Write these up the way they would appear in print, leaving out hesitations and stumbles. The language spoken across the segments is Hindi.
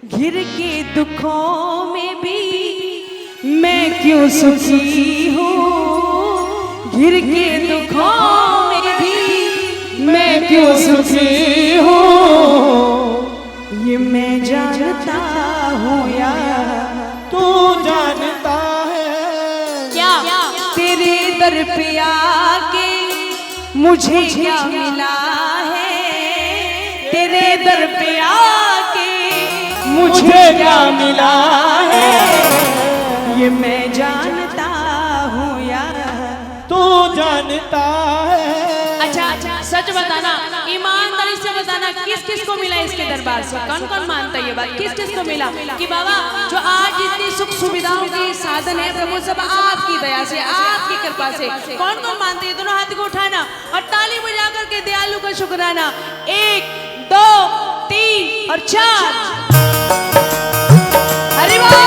घिर के दुखों में भी मैं क्यों सुखी हूँ, घिर के दुखों में भी मैं क्यों सुखी हूँ, ये मैं जानता हूँ यार तू जानता है। क्या तेरे दर पे आके मुझे क्या मिला है, तेरे दर पे आके मुझे क्या मिला है, ये मैं जानता हूँ यार तू जानता है। अच्छा सच बताना, ईमानदारी से बताना, किस किस को मिला इसके दरबार से? कौन कौन मानता है ये बात? किस किस को मिला कि बाबा जो आज जितनी सुख सुविधाओं की साधन है प्रभु सब आपकी दया से, आपकी कृपा से? कौन कौन मानते हैं? दोनों हाथ को उठाना और ताली बजा करके दयालु का शुक्राना। 1 2 3 और 4। हरि बोल।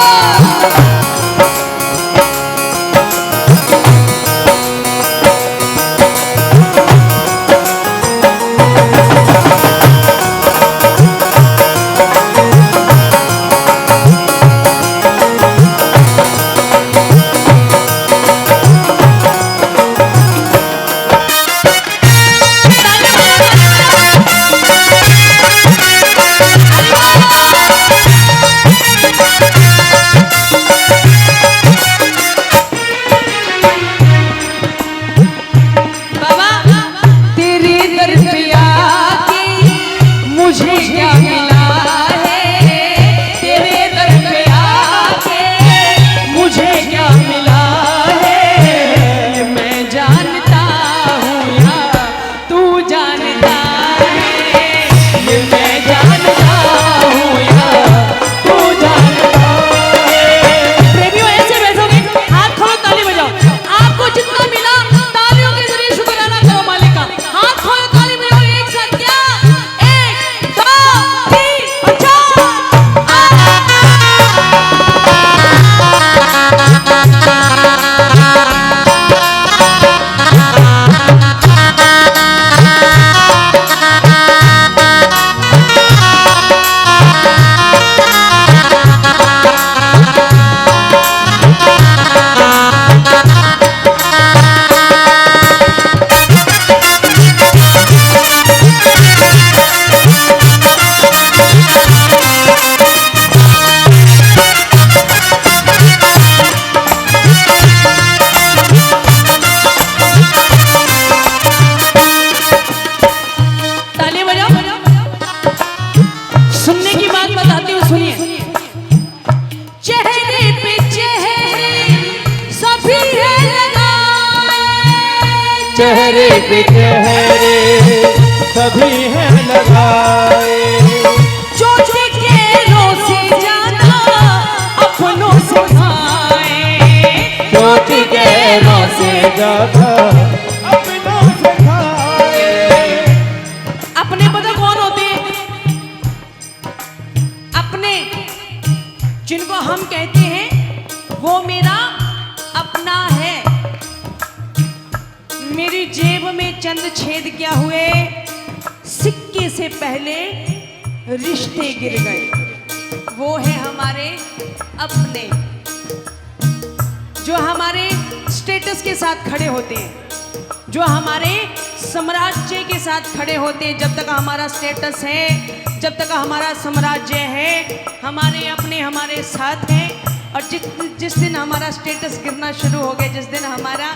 चेहरे पे चेहरे सभी हैं लगाए, चोटी के रोसे जाना अपनों से खाए, चोटी के रोसे जाना अपनों से खाए। अपने पता कौन होते हैं? अपने जिनको हम कहते हैं वो मेरा अपना है। मेरी जेब में चंद छेद क्या हुए, सिक्के से पहले रिश्ते गिर गए। वो है हमारे अपने, जो हमारे स्टेटस के साथ खड़े होते हैं, जो हमारे साम्राज्य के साथ खड़े होते हैं। जब तक हमारा स्टेटस है, जब तक हमारा साम्राज्य है, हमारे अपने हमारे साथ हैं। और जिस दिन हमारा स्टेटस गिरना शुरू हो गया, जिस दिन हमारा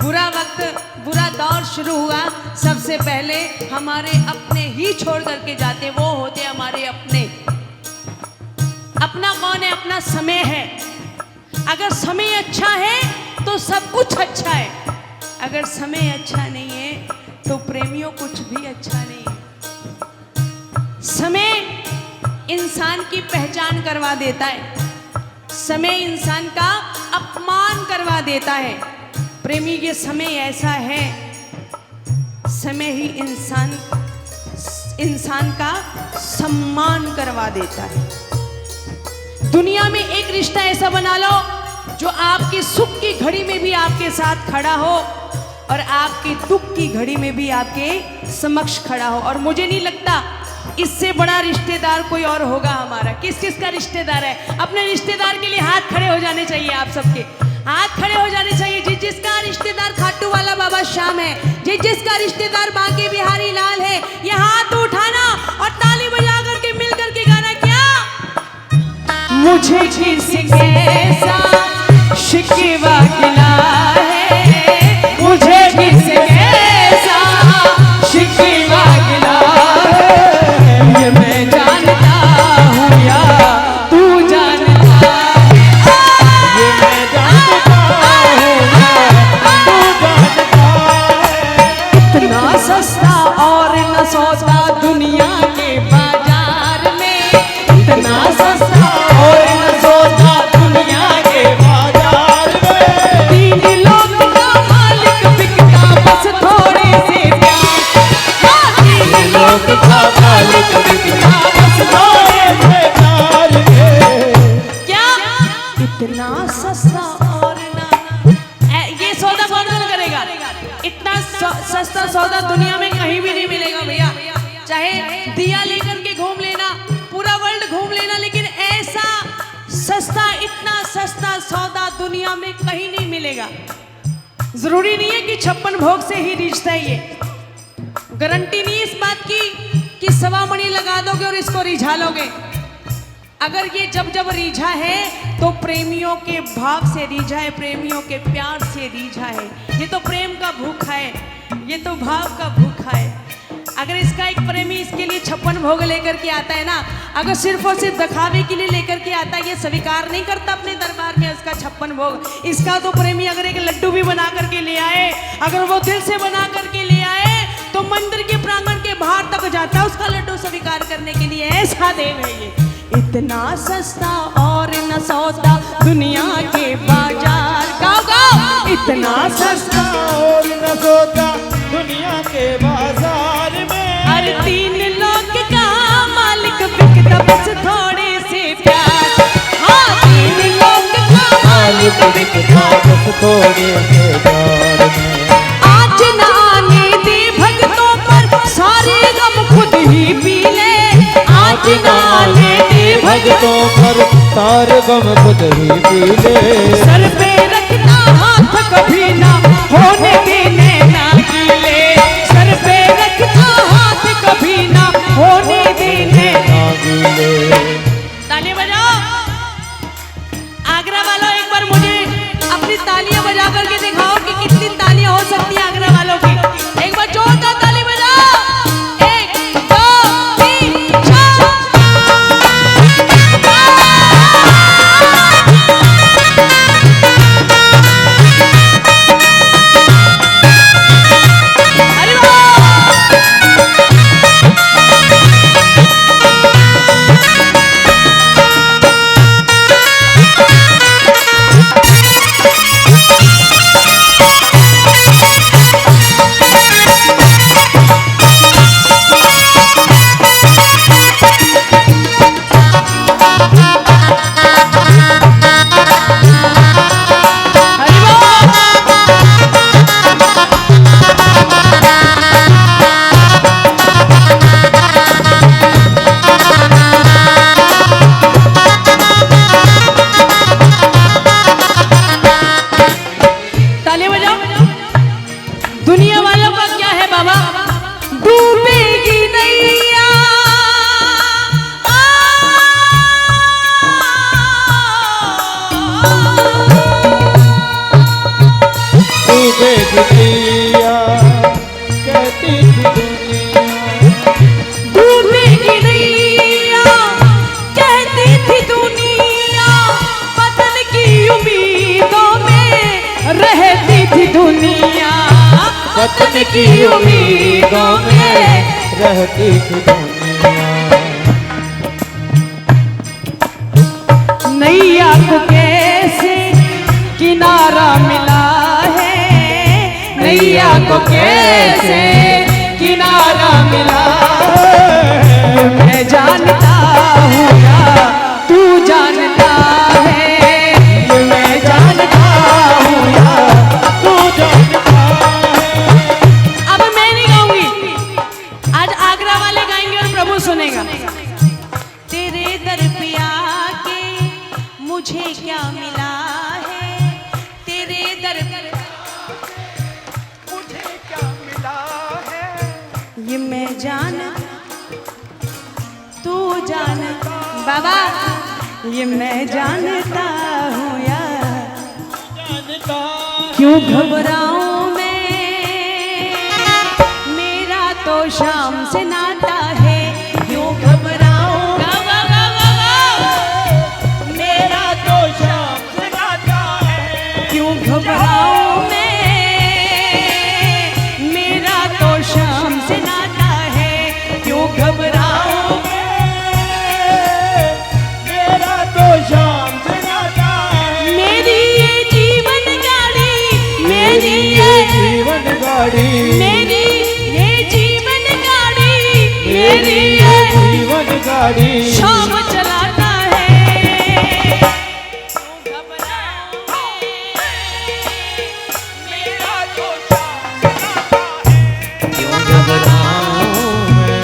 बुरा वक्त, बुरा दौर शुरू हुआ, सबसे पहले हमारे अपने ही छोड़ करके जाते, वो होते हमारे अपने। अपना कौन है? अपना समय है। अगर समय अच्छा है तो सब कुछ अच्छा है, अगर समय अच्छा नहीं है तो प्रेमियों कुछ भी अच्छा नहीं है। समय इंसान की पहचान करवा देता है, समय इंसान का अपमान करवा देता है। प्रेमी, ये समय ऐसा है, समय ही इंसान का सम्मान करवा देता है। दुनिया में एक रिश्ता ऐसा बना लो जो आपकी सुख की घड़ी में भी आपके साथ खड़ा हो और आपके दुख की घड़ी में भी आपके समक्ष खड़ा हो। और मुझे नहीं लगता इससे बड़ा रिश्तेदार कोई और होगा हमारा? किस किस का रिश्तेदार है? अपने रिश्तेदार के लिए हाथ खड़े हो जाने चाहिए। आप सबके हाथ खड़े हो जाने चाहिए। जिस जिसका रिश्तेदार खाटू वाला बाबा श्याम है, जिस जिसका रिश्तेदार बांके बिहारी लाल है, ये हाथ उठाना और ताली बजा करके मिल करके गाना क्या? मुझे किसके साथ शिकवा गिला है, मुझे किसके साथ शिकवा गिला है, ये मैं जानता हूँ या तू जानता है, ये मैं जानता हूँ तू जानता है। इतना सस्ता और न सौदा दुनिया के बाजार में, इतना सस्ता और न सौदा दुनिया के बाजार में तीन लोग का मालिक बिकता बस थोड़े से प्यार। हाँ, तीन लोग का मालिक बिकता बस थोड़े से प्यार में। क्या? इतना सस्ता और ना ये सौदा कौन करेगा? इतना सस्ता सौदा दुनिया में कहीं भी नहीं मिलेगा भैया। चाहे दिया लेकर के घूम लेना, पूरा वर्ल्ड घूम लेना, लेकिन ऐसा सस्ता, इतना सस्ता सौदा दुनिया में कहीं नहीं मिलेगा। जरूरी नहीं है कि 56 भोग से ही रिश्ता है ये। गारंटी नहीं है इस बात की कि सवा मणि लगा दोगे और इसको रिझा लोगे। अगर ये जब जब रीझा है तो प्रेमियों के भाव से रीझा है, प्रेमियों के प्यार से रीझा है। ये तो प्रेम का भूखा है, ये तो भाव का भूखा है। अगर इसका एक प्रेमी इसके लिए 56 भोग लेकर के आता है ना, अगर सिर्फ और सिर्फ दिखावे के लिए लेकर के आता है, ये स्वीकार नहीं करता अपने दरबार में उसका 56 भोग। इसका तो प्रेमी अगर एक लड्डू भी बना करके ले आए, अगर वो दिल से बना करके ले आए, तो मंदिर के प्रांगण के बाहर तक जाता है उसका लड्डू स्वीकार करने के लिए। ऐसा देव है ये। इतना सस्ता और न सौदा दुनिया के बाजार। गाओ गाओ। इतना सस्ता और न सौदा दुनिया के बाजार में। हर तीन लोग का मालिक बिकता बस थोड़े से प्यार। हाँ, तीन लोग का मालिक बिकता बस थोड़े से प्यार में। आज न आने दे भक्तों पर सारे गम खुद ही पी ले। आज न आने दे भक्तों पर सारे गम खुद ही पी ले। सर पे रखना हाथ कभी ना होने देने ना गीले। सर पे रखना हाथ कभी ना होने देने ना गीले। ताली बजाओ। आगरा वालों एक बार मुझे अपनी तालियां बजा करके दिखाओ कि कितनी तालियां हो सकती है आगरा वालों की। एक बार जोरदार ताली बजाओ। 1 2 3 4। दुनिया वालों का क्या है बाबा? डूबेगी नैया डूबेगी नैया कहती थी दुनिया। डूबेगी नैया कहती थी दुनिया, पतन की उम्मीदों में रहती थी दुनिया। वतन की उम्मीदों में रहती थी दुनिया। नैया को कैसे किनारा मिला है, नैया को कैसे किनारा मिला है, मैं जानता हूँ या तू जानता है, ये मैं जानता हूँ या तू जानता है। अब मैं नहीं गाऊंगी, आज आगरा वाले गाएंगे और प्रभु सुनेगा। मुझे क्या मिला है तेरे दर पर, मुझे क्या मिला है ये मैं जान तू जान बाबा, ये मैं जानता हूँ यार, जानता क्यों घबराऊं मैं, मेरा तो शाम से नाता है, क्यों घबराऊं मेरा तो शाम से नाता है, क्यों घबराऊं मैं, मेरा तो शाम से नाता है, क्यों घबराऊं मेरा तो शाम से नाता है, मेरी ये जीवन गाड़ी, मेरी ये जीवन गाड़ी, मेरी ये जीवन गाड़ी, मेरी ये जीवन गाड़ी शाम चलाता है, क्यों घबराऊं मेरा तो शाम से नाता है, क्यों घबराऊं मैं,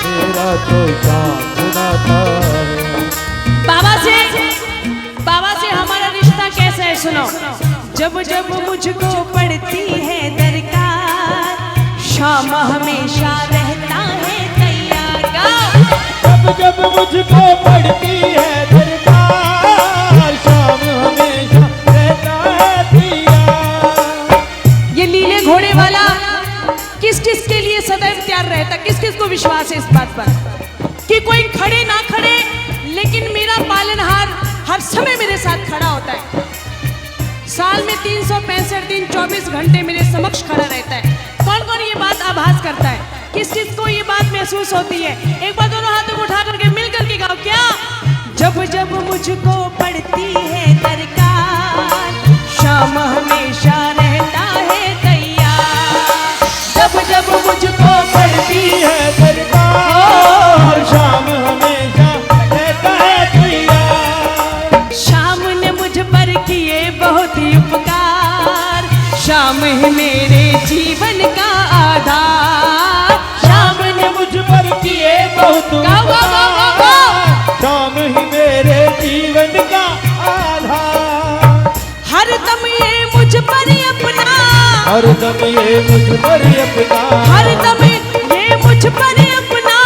मेरा तो शाम से नाता है। बाबा से हमारा रिश्ता कैसा है सुनो। जब जब मुझको पड़ती है दरकार, शाम हमेशा रहता है तैयार। जब जब मुझको पड़ती है दरकार, शाम हमेशा रहता है तैयार। ये लीले घोड़े वाला किस किस के लिए सदैव तैयार रहता, किस किस को विश्वास है इस बात पर कि कोई खड़े ना खड़े, लेकिन मेरा पालनहार हर समय मेरे साथ खड़ा होता है। साल में 365 दिन 24 घंटे मेरे समक्ष खड़ा रहता है। कौन कौन ये बात आभास करता है, किस किस को ये बात महसूस होती है? एक बार दोनों हाथों को उठा करके मिल करके गाओ क्या। जब जब मुझको पड़ती है दरकार, शाम हमेशा रहता है तैयार। जब जब मुझको पड़ती है दरकार, शाम हमेशा रहता है तैयार। शाम ने मुझ पर किए बहुत ही उपकार, शाम है मेरे जीवन का आधार। शाम ने मुझ पर किए बहुत उपकार, शाम ही मेरे जीवन का आधार। हर दम ये मुझ पर अपना, हर दम ये मुझ पर अपना, हर दम ये मुझ पर अपना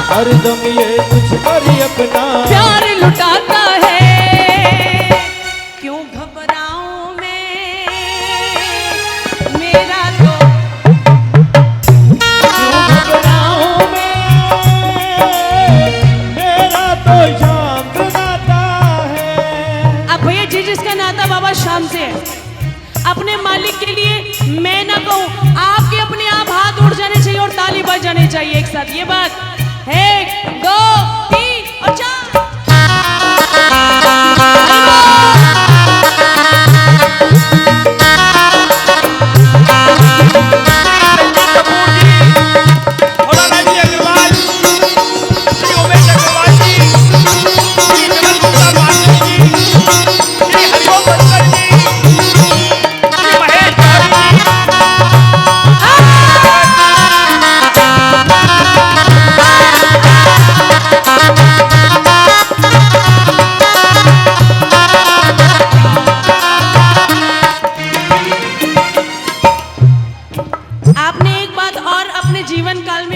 हर दम ये मुझ पर अपना प्यार लुटाता है। क्यों घबराऊं मैं, मेरा तो क्यों घबराऊं मैं, मेरा तो शाम से नाता है। अब भैया जिसका नाता बाबा शाम से है, अपने मालिक के लिए मैं ना कहूं, आपके अपने आप हाथ उठ जाने चाहिए और ताली बज जाने चाहिए एक साथ। ये बात 1 2 3 और 4।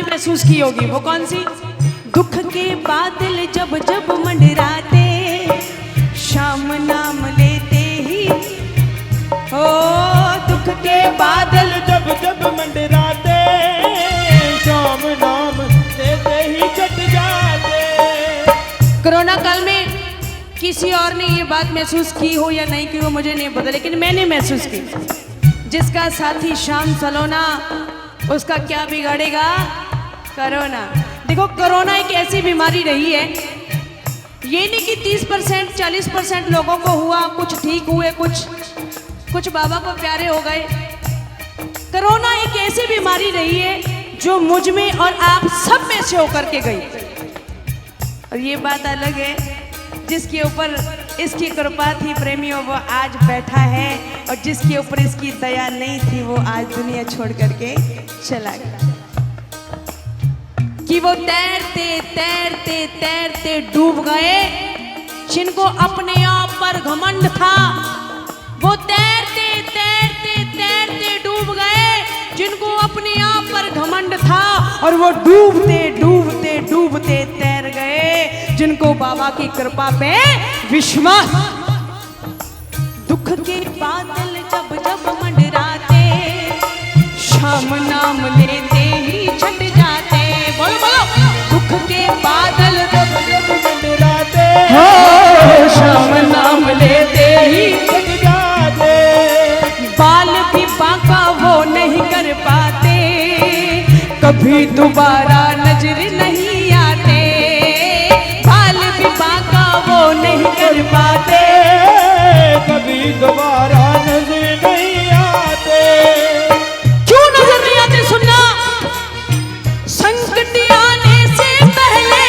महसूस की होगी, वो कौन सी? दुख के बादल जब जब मंडराते, शाम नाम लेते ही, ओ दुख के बादल जब जब मंडराते, शाम नाम लेते ही कट जाते। कोरोना काल में किसी और ने ये बात महसूस की हो या नहीं की हो मुझे नहीं पता, लेकिन मैंने महसूस की। जिसका साथी शाम सलोना, उसका क्या बिगाड़ेगा कोरोना। देखो कोरोना एक ऐसी बीमारी रही है, ये नहीं कि 30% 40% लोगों को हुआ, कुछ ठीक हुए, कुछ बाबा को प्यारे हो गए। कोरोना एक ऐसी बीमारी रही है जो मुझ में और आप सब में से होकर के गई। और ये बात अलग है, जिसके ऊपर इसकी कृपा थी प्रेमियों, वो आज बैठा है, और जिसके ऊपर इसकी दया नहीं थी वो आज दुनिया छोड़ करके चला गया। कि वो तैरते तैरते तैरते डूब गए, जिनको अपने आप पर घमंड था, वो तैरते तैरते तैरते डूब गए। जिनको अपने आप पर घमंड था और वो डूबते डूबते डूबते तैर गए। जिनको बाबा की कृपा पे विश्वास। दुख के बादल जब जब मंडराते, शाम नाम लेते ही छट जाते। बोलो बोलो। दुख के बादल जब जब मंडराते, हो, शाम नाम लेते ही छट जाते। बाल भी बांका वो नहीं कर पाते, कभी दोबारा नजर नहीं आते। बाल भी बांका वो नहीं कर पाते, कभी दोबारा नजर नहीं आते। क्यों नजर नहीं आते? सुनना। संकट आने से पहले,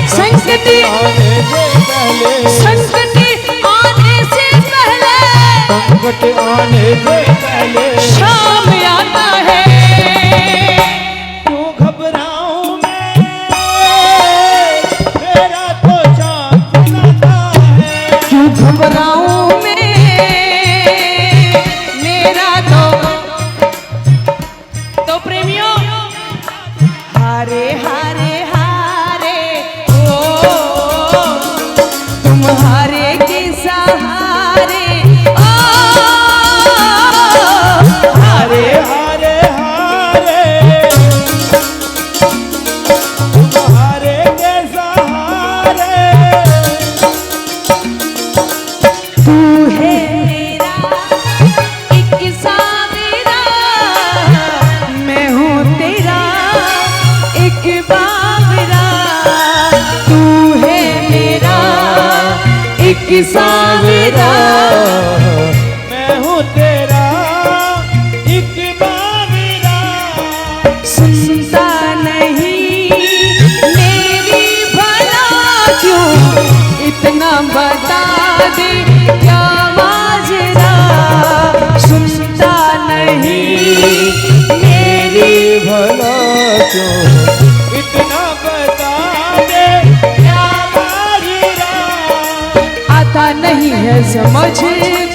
संकट आने से पहले, संकट आने से पहले, संकट आने से पहले शाम आता है। क्यों घबराऊं मैं, मेरा तो चाँद सुनाता है। क्यों घबराऊं मैं, मेरा तो प्रेमियों, हारे हारे हारे, ओ तुम हारे के सहारे, ओ हारे हारे हारे, तुम्हारे के सहारे। तू है मेरा एक सावेरा, मैं हूँ तेरा एक बावरा। तू है मेरा एक सावेरा, मैं हूँ तेरा एक बावरा। सुनता नहीं मेरी भला, क्यों इतना बता दे क्या माजरा। सुनता नहीं मेरी भला क्यों इतना बता दे क्या माजरा। आता नहीं है समझ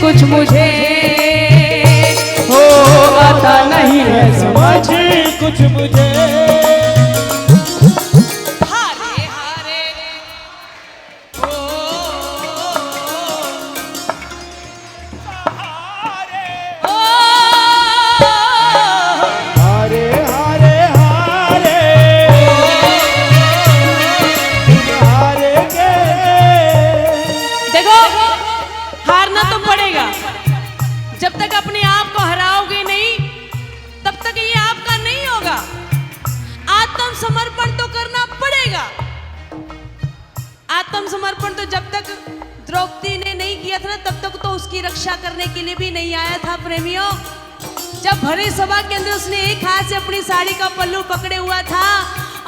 कुछ मुझे, हो आता नहीं है समझ कुछ मुझे। हारे हारे, ओ ओ हारे हारे हारे, हारे के। देखो, हारना तो पड़ेगा। जब तक अपने आप को हराओगे नहीं, तब तक ये आपका नहीं होगा। आत्मसमर्पण तो करना पड़ेगा। आत्मसमर्पण तो जब तक द्रौपदी ने नहीं किया था ना, तब तक तो उसकी रक्षा करने के लिए भी नहीं आया था प्रेमियों। जब भरे सभा के अंदर उसने एक हाथ से अपनी साड़ी का पल्लू पकड़े हुआ था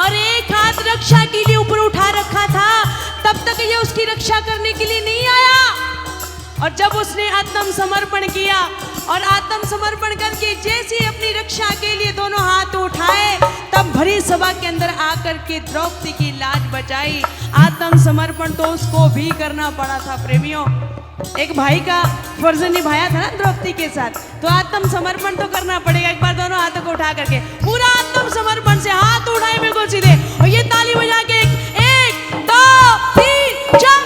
और एक हाथ रक्षा के लिए ऊपर उठा रखा था, तब तक ये उसकी रक्षा करने के लिए नहीं आया। और जब उसने आत्मसमर्पण किया और आत्मसमर्पण करके जैसे अपनी रक्षा के लिए दोनों हाथ उठाए, तब भरी सभा के अंदर आकर के द्रौपदी की लाज बचाई। आत्मसमर्पण तो उसको भी करना पड़ा था प्रेमियों। एक भाई का फर्ज निभाया था ना द्रौपदी के साथ, तो आत्मसमर्पण तो करना पड़ेगा। एक बार दोनों हाथों को उठा करके पूरा आत्मसमर्पण से हाथ उठाए बिल्कुल सीधे, और ये ताली बजा के एक दो तीन चार।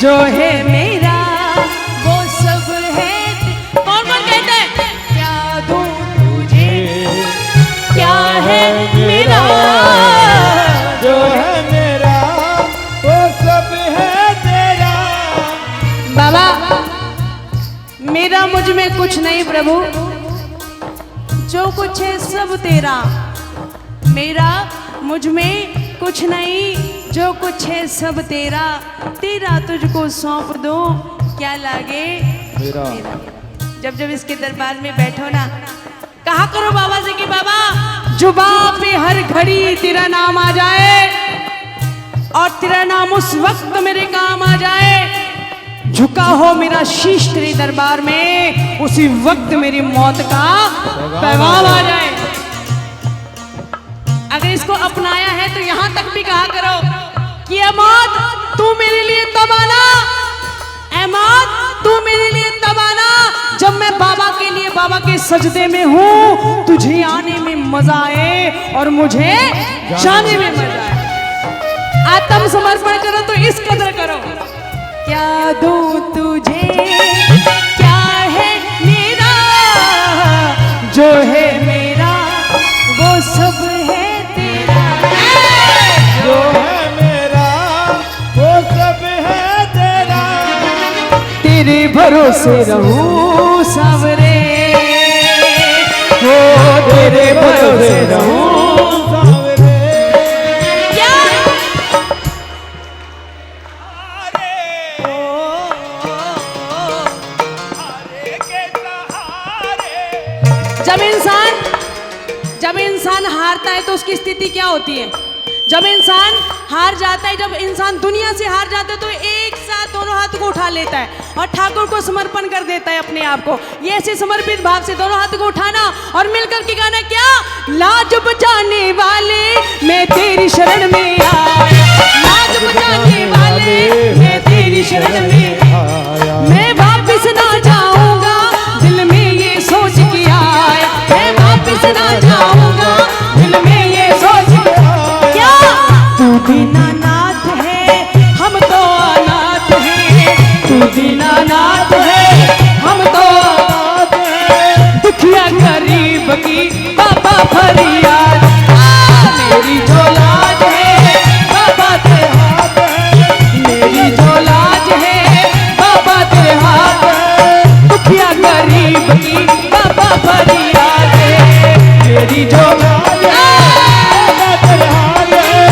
जो है मेरा वो सब है। कौन कौन कहते हैं क्या दूं तुझे, क्या है मेरा, जो है मेरा वो सब है तेरा। बाबा मेरा मुझ में कुछ नहीं प्रभु, जो कुछ है सब तेरा, मेरा मुझ में कुछ नहीं, जो कुछ है सब तेरा, तेरा तुझको सौंप दो क्या लागे मेरा। जब जब इसके दरबार में बैठो ना, कहा करो बाबा से कि बाबा जुबान पे हर घड़ी तेरा नाम आ जाए और तेरा नाम उस वक्त मेरे काम आ जाए, झुका हो मेरा शीश तेरे दरबार में, उसी वक्त मेरी मौत का पैगाम आ जाए। अगर इसको अपनाया है तो यहां तक भी कहा करो कि ए मौत तू मेरे लिए तब आना, ए मौत तू मेरे लिए तब आना जब मैं बाबा के लिए बाबा के सजदे में हूं, तुझे आने में मजा आए और मुझे जाने में मजा आए। आत्म समर्पण करो तो इस कदर करो, क्या दूं तुझे क्या है मेरा, जो है मेरा वो सब है तेरा, जो है मेरा वो सब है तेरा, तेरे भरोसे रहूं सावरे, हो तेरे भरोसे रहूं सावरे। क्या जब इंसान हारता है तो उसकी स्थिति क्या होती है? जब इंसान हार जाता है, जब इंसान दुनिया से हार जाता है तो एक साथ दोनों हाथ को उठा लेता है और ठाकुर को समर्पण कर देता है अपने आप को। ये ऐसे समर्पित भाव से दोनों हाथ को उठाना और मिलकर के गाना, क्या लाज बचाने वाले मैं तेरी शरण में आया, लाज बचाने वाले मैं तेरी शरण में आया, मैं वापिस ना जाऊंगा दिल में ये सोच के आया, मैं वापिस ना जाऊंगा दिल में ये सोच के आया, क्या तू दीनानाथ है हम तो अनाथ हैं, तू दीनानाथ है हम तो अनाथ हैं, दुखिया गरीब की बाबा फरियाद, मेरी जो लाज है बाबा तेरे हाथ है, मेरी जो लाज है बाबा तेरे हाथ है, दुखिया गरीब की बाबा फरियाद है, मेरी जो लाज है बाबा तेरे हाथ है,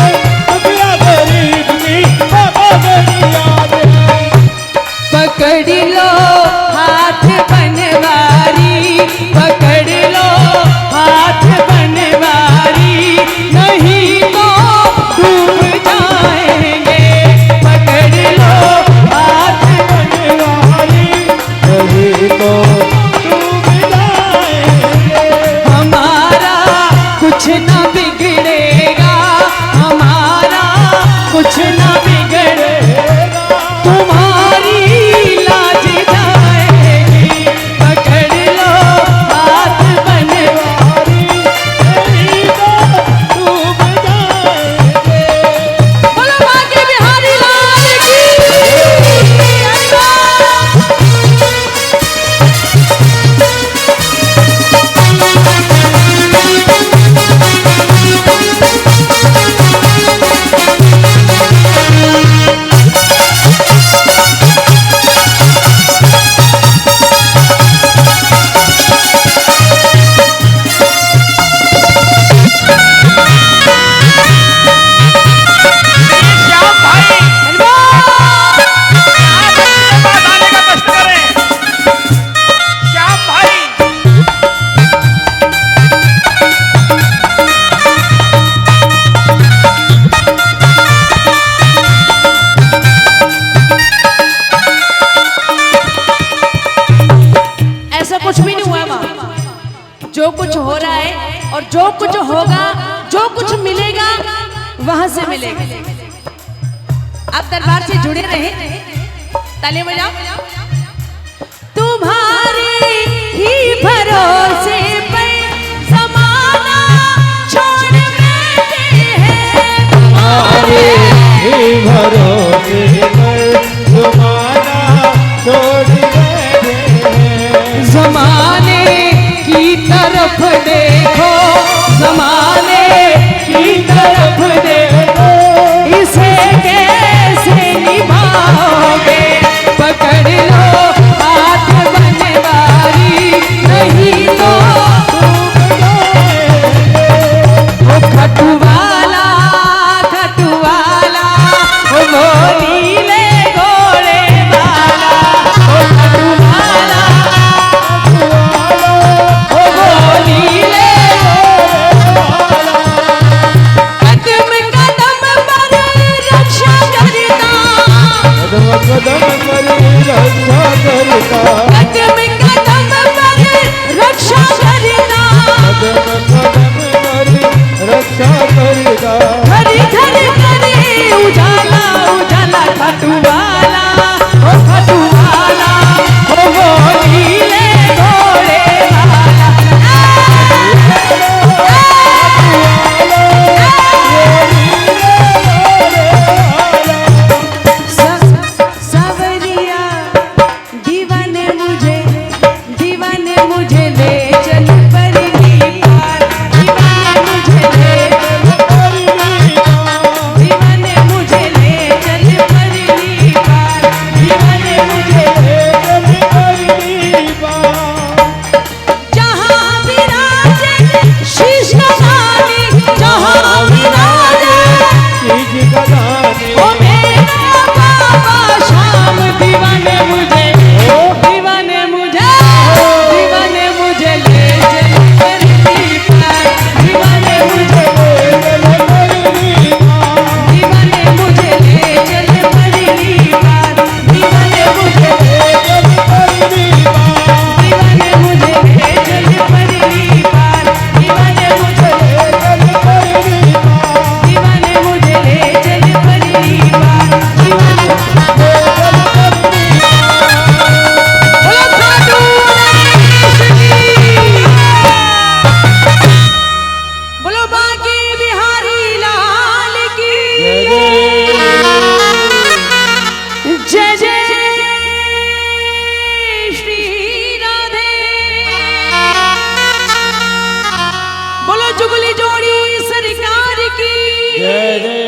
दुखिया गरीब की बाबा फरियाद है। पकड़ लो हाथ बनवारी, पकड़ लो हाथ बनवारी, नहीं तो डूब जाएंगे, पकड़ लो हाथ बनवारी, नहीं तो डूब जाएंगे। हमारा कुछ ना बिगड़ेगा, हमारा कुछ ना बिगड़ेगा, तुम्हारी लाज जाएगी, पकड़ लो हाथ बनवारी, नहीं तो डूब जाएंगे। बोलो बांके बिहारी लाल की जय। श्याम भाई पास आने का कष्ट करें। श्याम भाई ऐसा कुछ भी नहीं हुआ वहाँ, जो कुछ हो रहा है और जो कुछ होगा, जो कुछ मिलेगा वहां से मिलेगा। आप दरबार से जुड़े रहे, ताली बजाओ। तुम्हारे ही भरोसे पे ज़माना छोड़ बैठे हैं, तुम्हारे ही भरोसे पर ज़माना छोड़ बैठे हैं। ज़माने की तरफ देखो, ज़माने की तरफ देखो, इसे कैसे निभाओगे, पकड़ लो हाथ बनवारी, नहीं तो डूब जय जय